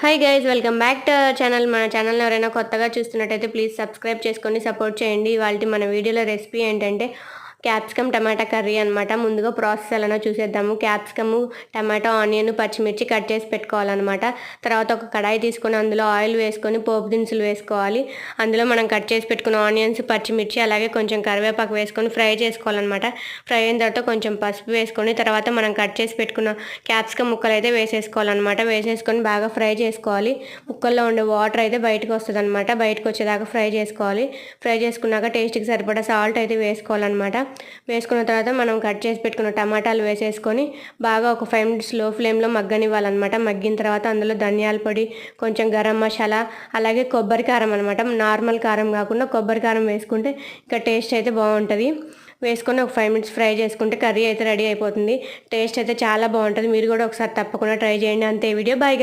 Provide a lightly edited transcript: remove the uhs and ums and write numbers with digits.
Hi guys, welcome back to our channel. మన ఛానల్ని ఎవరైనా కొత్తగా చూస్తున్నట్టయితే ప్లీజ్ సబ్స్క్రైబ్ చేసుకొని సపోర్ట్ చేయండి. ఇవాళ మన వీడియోలో రెసిపీ ఏంటంటే క్యాప్సికమ్ టమాటా కర్రీ అనమాట. ముందుగా ప్రాసెస్ ఎలానో చూసేద్దాము. క్యాప్సికము, టమాటా, ఆనియన్, పచ్చిమిర్చి కట్ చేసి పెట్టుకోవాలన్నమాట. తర్వాత ఒక కడాయి తీసుకొని అందులో ఆయిల్ వేసుకొని పోపు దినుసులు వేసుకోవాలి. అందులో మనం కట్ చేసి పెట్టుకున్న ఆనియన్స్, పచ్చిమిర్చి, అలాగే కొంచెం కరివేపాకు వేసుకొని ఫ్రై చేసుకోవాలన్నమాట. ఫ్రై అయిన తర్వాత కొంచెం పసుపు వేసుకొని తర్వాత మనం కట్ చేసి పెట్టుకున్న క్యాప్సికమ్ ముక్కలు అయితే వేసేసుకోవాలన్నమాట. వేసేసుకొని బాగా ఫ్రై చేసుకోవాలి. ముక్కల్లో ఉండే వాటర్ అయితే బయటకు వస్తుంది అనమాట. బయటకు వచ్చేదాకా ఫ్రై చేసుకోవాలి. ఫ్రై చేసుకున్నాక టేస్ట్కి సరిపడా సాల్ట్ అయితే వేసుకోవాలన్నమాట. వేసుకున్న తర్వాత మనం కట్ చేసి పెట్టుకున్న టమాటాలు వేసేసుకొని బాగా ఒక 5 మినిట్స్ లో ఫ్లేమ్లో మగ్గనివ్వాలన్నమాట. మగ్గిన తర్వాత అందులో ధనియాల పొడి, కొంచెం గరం మసాలా, అలాగే కొబ్బరి కారం అనమాట. నార్మల్ కారం కాకుండా కొబ్బరి కారం వేసుకుంటే ఇంకా టేస్ట్ అయితే బాగుంటుంది. వేసుకొని ఒక 5 మినిట్స్ ఫ్రై చేసుకుంటే కర్రీ అయితే రెడీ అయిపోతుంది. టేస్ట్ అయితే చాలా బాగుంటుంది. మీరు కూడా ఒకసారి తప్పకుండా ట్రై చేయండి. అంతే వీడియో. బై.